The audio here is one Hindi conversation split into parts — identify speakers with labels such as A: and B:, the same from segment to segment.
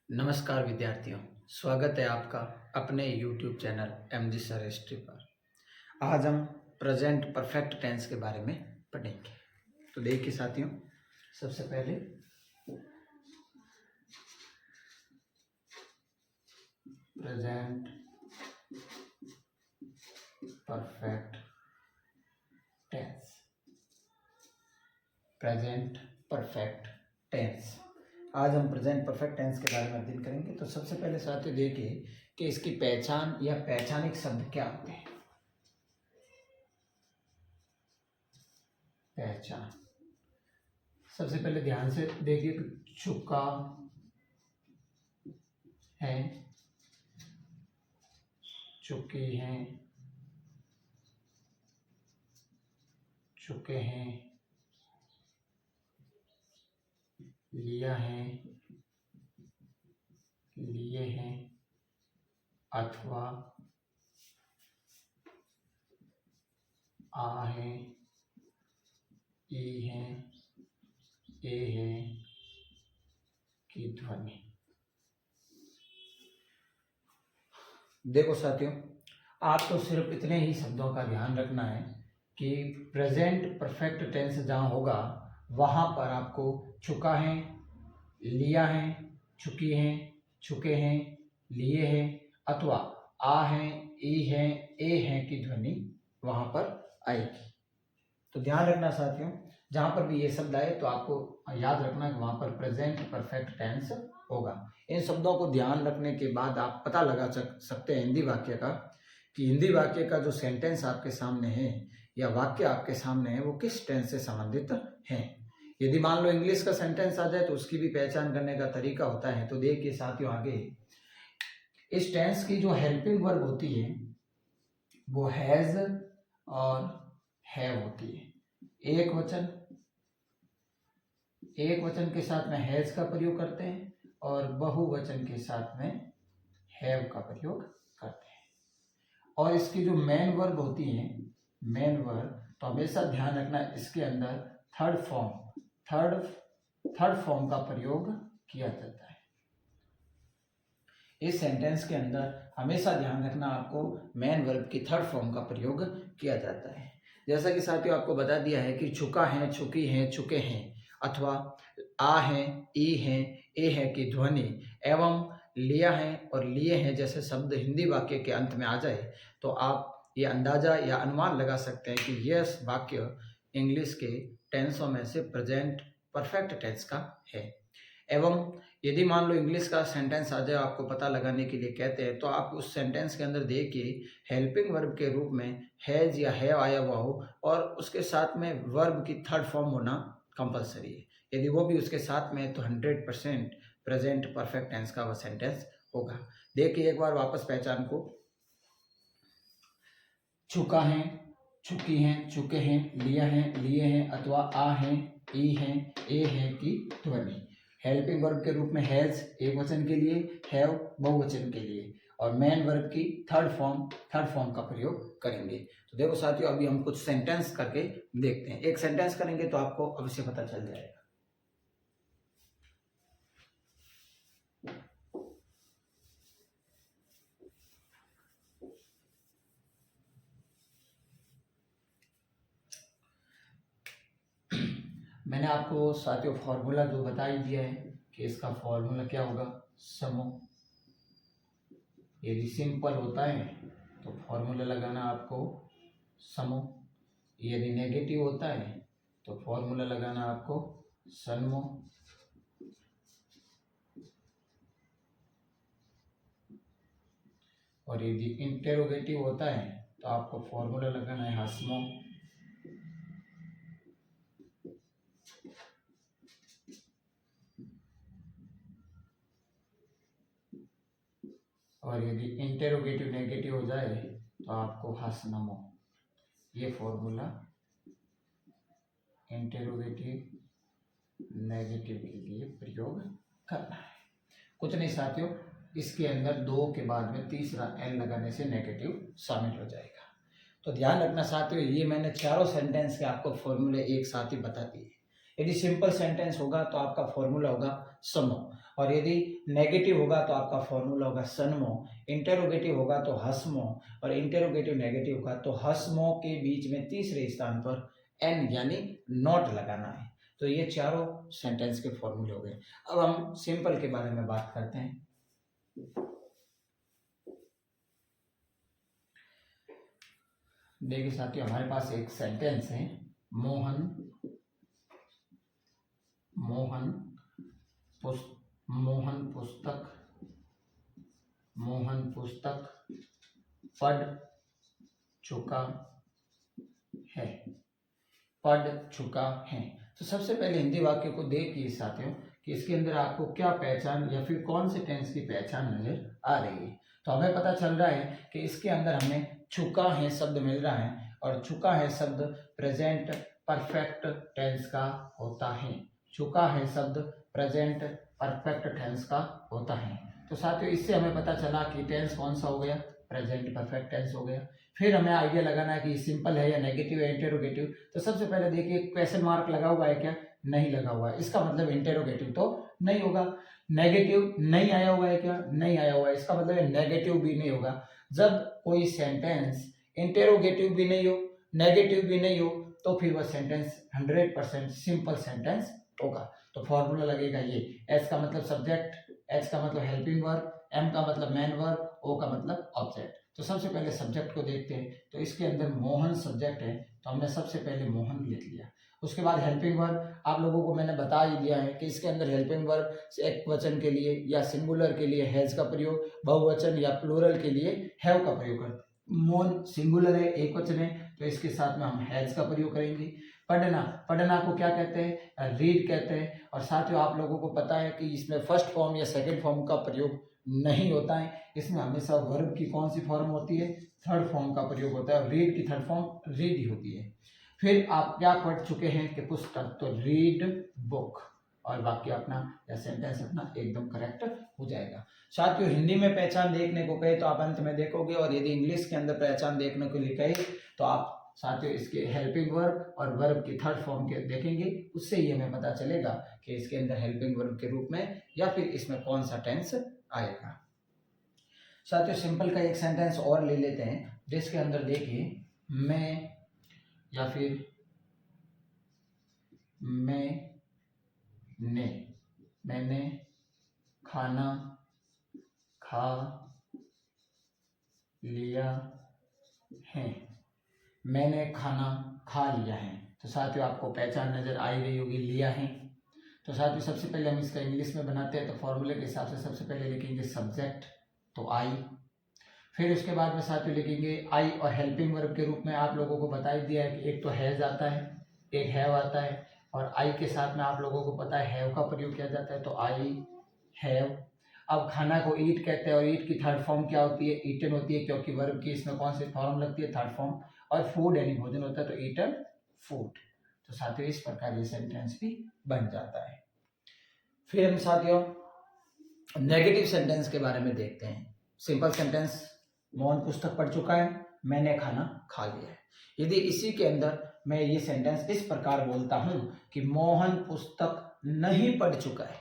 A: नमस्कार विद्यार्थियों, स्वागत है आपका अपने YouTube channel MG sir history पर। आज हम प्रेजेंट परफेक्ट टेंस के बारे में पढ़ेंगे। तो देखिए साथियों, सबसे पहले present perfect tense. Present perfect tense, आज हम प्रेजेंट परफेक्ट टेंस के बारे में अध्ययन करेंगे। तो सबसे पहले साथियों देखिए कि इसकी पहचान या पहचानिक शब्द क्या होते हैं। पहचान, सबसे पहले ध्यान से देखिए तो चुका है, चुकी हैं, चुके हैं, लिया है, लिए हैं, अथवा आ है, ई है, ए है की ध्वनि। देखो साथियों, आपको सिर्फ इतने ही शब्दों का ध्यान रखना है कि प्रेजेंट परफेक्ट टेंस जहाँ होगा वहाँ पर आपको चुका है, लिया है, चुकी हैं, चुके हैं, लिए हैं अथवा आ है, ई है, ए है की ध्वनि वहाँ पर आएगी। तो ध्यान रखना साथियों, जहाँ पर भी ये शब्द आए तो आपको याद रखना कि वहाँ पर प्रेजेंट परफेक्ट टेंस होगा। इन शब्दों को ध्यान रखने के बाद आप पता लगा सकते हैं हिंदी वाक्य का, कि हिंदी वाक्य का जो सेंटेंस आपके सामने है या वाक्य आपके सामने है वो किस टेंस से संबंधित है। यदि मान लो इंग्लिश का सेंटेंस आ जाए तो उसकी भी पहचान करने का तरीका होता है। तो देखिए साथियों, आगे इस टेंस की जो हेल्पिंग वर्ब होती है वो हैज और हैव होती है। एक वचन के साथ में हैज का प्रयोग करते हैं और बहुवचन के साथ में हैव का प्रयोग करते हैं। और इसकी जो मेन वर्ब होती है, मेन वर्ब, तो हमेशा ध्यान रखना इसके अंदर थर्ड फॉर्म का प्रयोग किया जाता है। इस सेंटेंस के अंदर हमेशा ध्यान रखना आपको मेन वर्ब की थर्ड फॉर्म का प्रयोग किया जाता है। जैसा कि साथियों आपको बता दिया है कि चुका है, चुकी हैं, चुके हैं अथवा आ है, ई है, ए है की ध्वनि एवं लिया है और लिए हैं जैसे शब्द हिंदी वाक्य के अंत में आ जाए तो आप ये अंदाजा या अनुमान लगा सकते हैं कि यह वाक्य इंग्लिश के टेंसों में से प्रेजेंट परफेक्ट टेंस का है। एवं यदि मान लो इंग्लिश का सेंटेंस आ जाए, आपको पता लगाने के लिए कहते हैं, तो आप उस सेंटेंस के अंदर देखिए हेल्पिंग वर्ब के रूप में हैज या हैव आया हुआ हो और उसके साथ में वर्ब की थर्ड फॉर्म होना कंपलसरी है। यदि वो भी उसके साथ में है तो 100% प्रेजेंट परफेक्ट टेंस का वह सेंटेंस होगा। देखिए एक बार वापस पहचान को, चुका है, चुकी हैं, चुके हैं, लिया है, लिए हैं अथवा आ है, ई है, ए है की ध्वनि। हेल्पिंग वर्ब के रूप में हैज एक वचन के लिए, हैव बहुवचन के लिए और मेन वर्ब की थर्ड फॉर्म का प्रयोग करेंगे। तो देखो साथियों, अभी हम कुछ सेंटेंस करके देखते हैं। एक सेंटेंस करेंगे तो आपको अवश्य पता चल जाएगा। मैंने आपको साथियों फॉर्मूला जो बता ही दिया है कि इसका फॉर्मूला क्या होगा, समो। यदि सिंपल होता है तो फॉर्मूला लगाना आपको समो, यदि नेगेटिव होता है तो फॉर्मूला लगाना आपको सन्मो, और यदि इंटेरोगेटिव होता है तो आपको फॉर्मूला लगाना है हस्मो। और यदि इंटेरोगेटिव नेगेटिव हो जाए तो आपको हसनमो। ये फॉर्मूला इंटेरोगेटिव नेगेटिव के लिए प्रयोग करना है। कुछ नहीं साथियों, इसके अंदर दो के बाद में तीसरा एन लगाने से नेगेटिव शामिल हो जाएगा। तो ध्यान रखना साथियों, ये मैंने चारों सेंटेंस के आपको फॉर्मूले एक साथ ही बता दिए। यदि सिंपल सेंटेंस होगा तो आपका फॉर्मूला होगा समो, और यदि नेगेटिव होगा तो आपका फॉर्मूला होगा सनमो, इंटेरोगेटिव होगा तो हसमो, और इंटेरोगेटिव नेगेटिव होगा तो हसमो के बीच में तीसरे स्थान पर एन यानी नॉट लगाना है। तो ये चारों सेंटेंस के फॉर्मूले हो गए। अब हम सिंपल के बारे में बात करते हैं। देखिए साथियों, हमारे पास एक सेंटेंस है, मोहन पुस्तक पढ़ चुका है। तो सबसे पहले हिंदी वाक्य को देखिए साथियों कि इसके अंदर आपको क्या पहचान या फिर कौन से टेंस की पहचान नजर आ रही है। तो हमें पता चल रहा है कि इसके अंदर हमें चुका है शब्द मिल रहा है, और चुका है शब्द प्रेजेंट परफेक्ट टेंस का होता है। चुका है शब्द प्रेजेंट परफेक्ट टेंस का होता है। तो साथियों इससे हमें पता चला कि टेंस कौन सा हो गया, प्रेजेंट परफेक्ट टेंस हो गया। फिर हमें आइडिया लगाना है कि सिंपल है या नेगेटिव है, इंटेरोगेटिव। तो सबसे पहले देखिए क्वेश्चन मार्क लगा हुआ है क्या, नहीं लगा हुआ है, इसका मतलब इंटेरोगेटिव तो नहीं होगा। नेगेटिव नहीं आया हुआ है क्या, नहीं आया हुआ है, इसका मतलब नेगेटिव भी नहीं होगा। जब कोई सेंटेंस इंटेरोगेटिव भी नहीं हो, नेगेटिव भी नहीं हो, तो फिर वह सेंटेंस 100% सिंपल सेंटेंस होगा। तो फॉर्मूला लगेगा ये, एस का मतलब सब्जेक्ट, एच का मतलब हेल्पिंग वर्ब, एम का मतलब मेन वर्ब, ओ का मतलब ऑब्जेक्ट। तो सबसे पहले सब्जेक्ट को देखते हैं। तो इसके अंदर मोहन सब्जेक्ट है, तो हमने सबसे पहले मोहन लिख लिया। उसके बाद हेल्पिंग वर्ब आप लोगों को मैंने बता ही दिया है कि इसके अंदर हेल्पिंग वर्ब एक वचन के लिए या सिंगुलर के लिए हैज का प्रयोग, बहुवचन या प्लूरल के लिए हैव का प्रयोग करते हैं। मोहन सिंगुलर है, एक वचन है, तो इसके साथ में हम हैज का प्रयोग करेंगे। पढ़ना को क्या कहते हैं, रीड कहते हैं। और साथियों आप लोगों को पता है कि इसमें फर्स्ट फॉर्म या सेकंड फॉर्म का प्रयोग नहीं होता है, इसमें हमेशा वर्ब की कौन सी फॉर्म होती है, थर्ड फॉर्म का प्रयोग होता है, और रीड की थर्ड फॉर्म रीड ही होती है। फिर आप क्या पढ़ चुके हैं कि पुस्तक, तो रीड बुक, और वाक्य अपना या सेंटेंस अपना एकदम करेक्ट हो जाएगा। साथियों हिंदी में पहचान देखने को कहे तो आप अंत में देखोगे, और यदि इंग्लिश के अंदर पहचान देखने को लिखे तो आप साथियों इसके हेल्पिंग वर्ब और वर्ब की थर्ड फॉर्म के देखेंगे, उससे ही हमें पता चलेगा कि इसके अंदर हेल्पिंग वर्ब के रूप में या फिर इसमें कौन सा टेंस आएगा। साथियों सिंपल का एक सेंटेंस और ले लेते हैं, जिसके अंदर देखिए मैं या फिर मैंने खाना खा लिया है। मैंने खाना खा लिया है। तो साथियों आपको पहचान नजर आ ही रही होगी, लिया है। तो साथियों सबसे पहले हम इसका इंग्लिश में बनाते हैं, तो फॉर्मूले के हिसाब से सबसे पहले लिखेंगे सब्जेक्ट, तो आई। फिर उसके बाद में साथियों लिखेंगे आई, और हेल्पिंग वर्ब के रूप में आप लोगों को बता ही दिया है कि एक तो हैज आता है, एक हैव आता है, और आई के साथ में आप लोगों को पता है हैव का प्रयोग किया जाता है, तो आई हैव। अब खाना को ईट कहते हैं, और ईट की थर्ड फॉर्म क्या होती है, ईटन होती है, क्योंकि वर्ब की इसमें कौन सी फॉर्म लगती है, थर्ड फॉर्म। और फूड यानी भोजन होता है, तो ईटन फूड। तो साथियों इस प्रकार ये सेंटेंस भी बन जाता है। फिर हम साथियों नेगेटिव सेंटेंस के बारे में देखते हैं। सिंपल सेंटेंस, मोहन पुस्तक पढ़ चुका है, मैंने खाना खा लिया है। यदि इसी के अंदर मैं ये सेंटेंस इस प्रकार बोलता हूं कि मोहन पुस्तक नहीं पढ़ चुका है,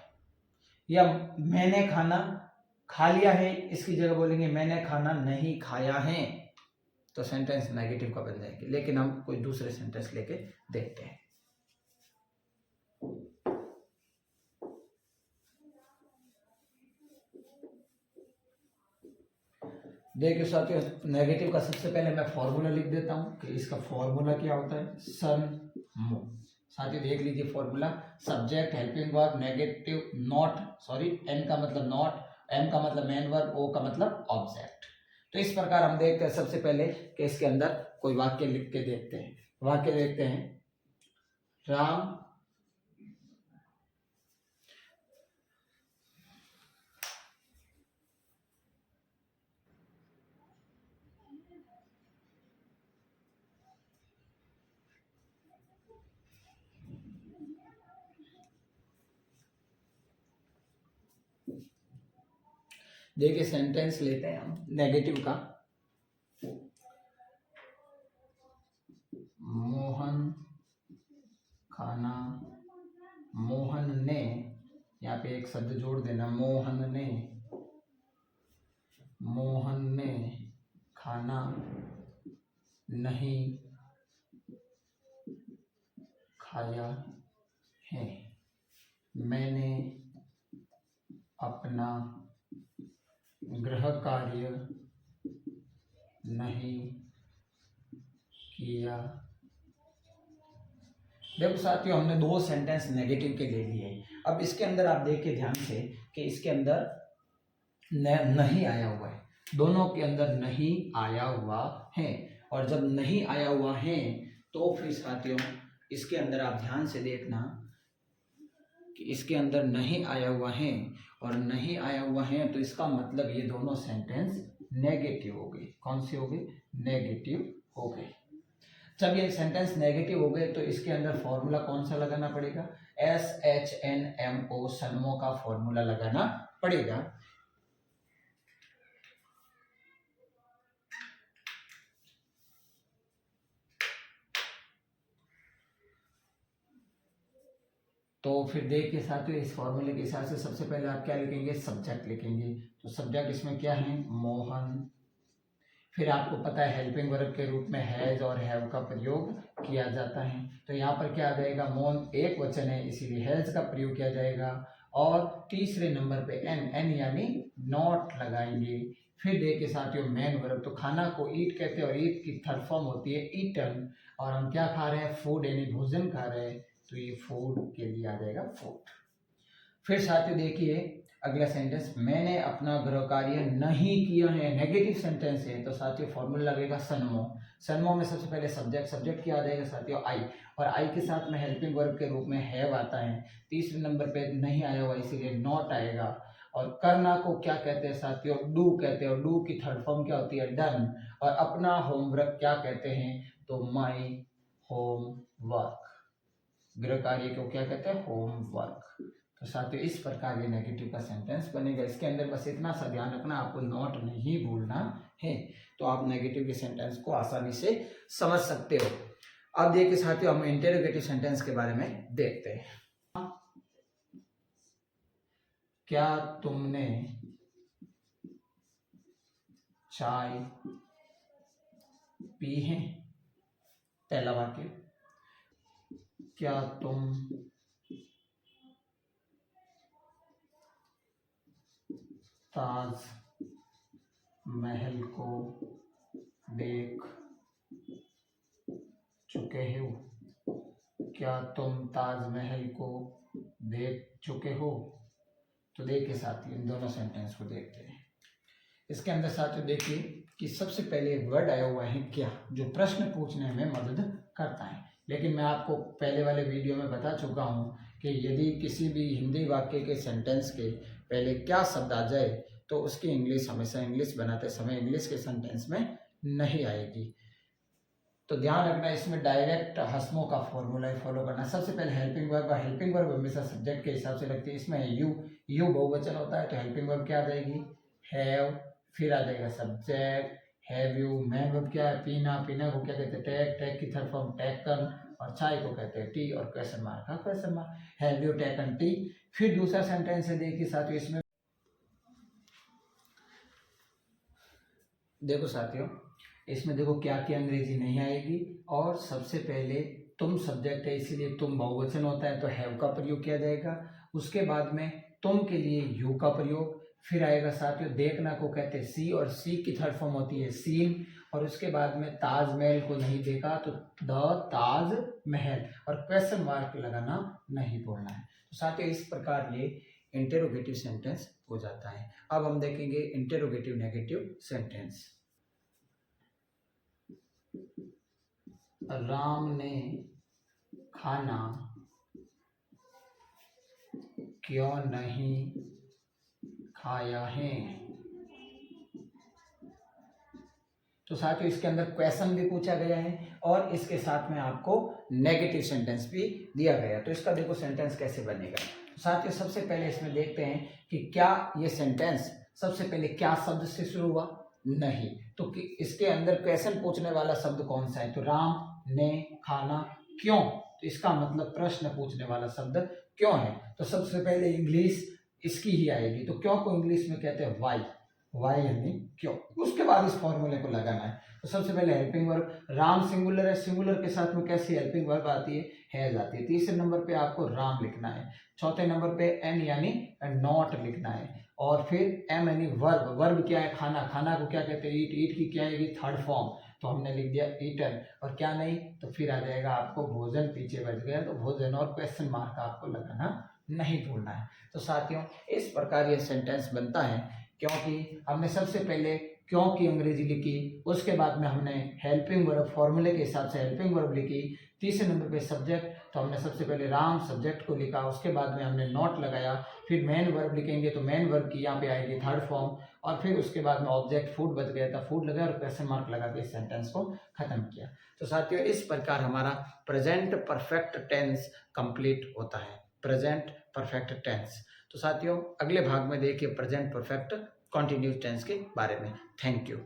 A: या मैंने खाना खा लिया है, इसकी जगह बोलेंगे मैंने खाना नहीं खाया है, तो सेंटेंस नेगेटिव का बन जाएगी। लेकिन हम कोई दूसरे सेंटेंस लेके देखते हैं। देखिए साथियों नेगेटिव का सबसे पहले मैं फॉर्मूला लिख देता हूं कि इसका फॉर्मूला क्या होता है, सन मो। साथियों देख लीजिए formula, subject helping verb negative not, sorry N का मतलब नॉट, एम का मतलब मेन वर्ब, ओ का मतलब ऑब्जेक्ट। तो इस प्रकार हम देखते हैं सबसे पहले कि इसके अंदर कोई वाक्य लिख के देखते हैं। वाक्य देखते हैं, राम देखिए सेंटेंस लेते हैं हम नेगेटिव का, मोहन खाना मोहन ने, यहाँ पे एक शब्द जोड़ देना, मोहन ने खाना नहीं खाया है। मैंने अपना गृह कार्य नहीं किया। देखो साथियों, हमने दो सेंटेंस नेगेटिव के ले लिए। अब इसके अंदर आप देखिए ध्यान से कि इसके अंदर नहीं आया हुआ है, दोनों के अंदर नहीं आया हुआ है। और जब नहीं आया हुआ है तो फिर साथियों इसके अंदर आप ध्यान से देखना कि इसके अंदर नहीं आया हुआ है और नहीं आया हुआ है, तो इसका मतलब ये दोनों सेंटेंस नेगेटिव हो गए। कौन से हो गए? नेगेटिव हो गए। जब ये सेंटेंस नेगेटिव हो गए तो इसके अंदर फॉर्मूला कौन सा लगाना पड़ेगा? SHNMO, सन्मो का फॉर्मूला लगाना पड़ेगा। तो फिर देखिए साथियों, इस फॉर्मूले के हिसाब से सबसे पहले आप क्या लिखेंगे? सब्जेक्ट लिखेंगे। तो सब्जेक्ट इसमें क्या है? मोहन। फिर आपको पता है हेल्पिंग वर्ब के रूप में हैज और हैव का प्रयोग किया जाता है। तो यहाँ पर क्या आ जाएगा? मोहन एक वचन है इसीलिए हैज का प्रयोग किया जाएगा। और तीसरे नंबर पे एन यानी नॉट लगाएंगे। फिर देखिए साथियों मेन वर्ब, तो खाना को ईट कहते हैं और ईट की थर्ड फॉर्म होती है ईटन। और हम क्या खा रहे हैं? फूड यानी भोजन खा रहे हैं, तो ये फूड के लिए आ जाएगा फूड। फिर साथियों देखिए अगला सेंटेंस, मैंने अपना गृह कार्य नहीं किया है, नेगेटिव सेंटेंस है, तो साथियों फॉर्मूला लगेगा सन्मो। सन्मो में सबसे पहले सब्जेक्ट क्या आ जाएगा साथियों? आई। और आई के साथ में हेल्पिंग वर्ब के रूप में हैव आता है। तीसरे नंबर पे नहीं आया हुआ इसीलिए नॉट आएगा। और करना को क्या कहते हैं साथियों? डू कहते हैं। और डू की थर्ड फॉर्म क्या होती है? डन। और अपना होमवर्क क्या कहते हैं? तो माई होमवर्क। गृह कार्य को क्या कहते हैं? होमवर्क। तो साथियों इस प्रकार ये नेगेटिव का सेंटेंस बनेगा। इसके अंदर बस इतना सा ध्यान रखना, आपको नॉट नहीं भूलना है, तो आप नेगेटिव के सेंटेंस को आसानी से समझ सकते हो। अब देखिए साथियों हम इंटेरोगेटिव सेंटेंस के बारे में देखते हैं। क्या तुमने चाय पी है? पहला वाक्य। क्या तुम ताज महल को देख चुके हो? क्या तुम ताजमहल को देख चुके हो? तो देखिए साथियों इन दोनों सेंटेंस को देखते हैं। इसके अंदर साथियों देखिए कि सबसे पहले एक वर्ड आया हुआ है क्या, जो प्रश्न पूछने में मदद करता है। लेकिन मैं आपको पहले वाले वीडियो में बता चुका हूं कि यदि किसी भी हिंदी वाक्य के सेंटेंस के पहले क्या शब्द आ जाए तो उसकी इंग्लिश हमेशा इंग्लिश बनाते समय इंग्लिश के सेंटेंस में नहीं आएगी। तो ध्यान रखना, इसमें डायरेक्ट हस्मो का फॉर्मूला फॉलो करना। सबसे पहले हेल्पिंग वर्ब हमेशा सब्जेक्ट के हिसाब से लगती है। इसमें यू बहुवचन होता है तो हेल्पिंग वर्ब क्या आ जाएगी? हैव। फिर आ जाएगा subject have you. Main verb क्या है? पीना। पीना को क्या कहते हैं? टेक की थर्ड फॉर्म टेकन। और चाय को कहते हैं टी। और क्वेश्चन मार्क का question mark, have you taken T. फिर दूसरा सेंटेंस है देखिए साथियों, इसमें देखो साथियों इसमें देखो क्या क्या अंग्रेजी नहीं आएगी। और सबसे पहले तुम सब्जेक्ट है इसीलिए तुम बहुवचन होता है तो हैव का प्रयोग किया जाएगा। उसके बाद में तुम के लिए यू का प्रयोग। फिर आएगा साथियों देखना को कहते हैं सी, और सी की थर्ड फॉर्म होती है सीन। और उसके बाद में ताजमहल को नहीं देखा तो द ताज महल। और क्वेश्चन मार्क लगाना नहीं बोलना है। तो साथियों इस प्रकार ये इंटेरोगेटिव सेंटेंस हो जाता है। अब हम देखेंगे इंटेरोगेटिव नेगेटिव सेंटेंस। राम ने खाना क्यों नहीं खाया है? तो साथियों इसके अंदर क्वेश्चन भी पूछा गया है और इसके साथ में आपको नेगेटिव सेंटेंस भी दिया गया। तो इसका देखो सेंटेंस कैसे बनेगा। तो साथियों सबसे पहले इसमें देखते हैं कि क्या ये सेंटेंस सबसे पहले क्या शब्द से शुरू हुआ? नहीं। तो कि इसके अंदर क्वेश्चन पूछने वाला शब्द कौन सा है? तो राम ने खाना क्यों तो इसका मतलब प्रश्न पूछने वाला शब्द क्यों है। तो सबसे पहले इंग्लिश इसकी ही आएगी। तो क्यों को इंग्लिश में कहते हैं वाई, वाई यानी क्यों। उसके बाद इस फॉर्मूले को लगाना है। तो सबसे पहले हेल्पिंग वर्ब, राम सिंगुलर है, सिंगुलर के साथ में कैसी हेल्पिंग वर्ब आती है, हैज आती है। तीसरे नंबर पे आपको राम लिखना है। चौथे नंबर पे एन यानी नॉट लिखना है। और फिर एम यानी वर्ब, वर्ब क्या है, खाना, खाना को क्या कहते हैं, ईट, ईट की क्या आएगी, थर्ड फॉर्म, तो हमने लिख दिया ईटन। और क्या नहीं, तो फिर आ जाएगा आपको भोजन, पीछे बच गया तो भोजन, और क्वेश्चन मार्क आपको लगाना नहीं भूलना है। तो साथियों इस प्रकार ये सेंटेंस बनता है, क्योंकि हमने सबसे पहले क्यों की अंग्रेजी लिखी, उसके बाद में हमने हेल्पिंग वर्ब फॉर्मूले के हिसाब से हेल्पिंग वर्ब लिखी। तीसरे नंबर पे सब्जेक्ट, तो हमने सबसे पहले राम सब्जेक्ट को लिखा, उसके बाद में हमने नॉट लगाया। फिर मेन वर्ब लिखेंगे तो मेन वर्ब की यहाँ पे आएगी थर्ड फॉर्म, और फिर उसके बाद में ऑब्जेक्ट फूड बच गया था, फूड लगाया और क्वेश्चन मार्क लगा के इस सेंटेंस को खत्म किया। तो साथियों इस प्रकार हमारा प्रेजेंट परफेक्ट टेंस कंप्लीट होता है, प्रेजेंट परफेक्ट टेंस। तो साथियों अगले भाग में देखिए प्रेजेंट परफेक्ट कॉन्टिन्यूस टेंस के बारे में। Thank you.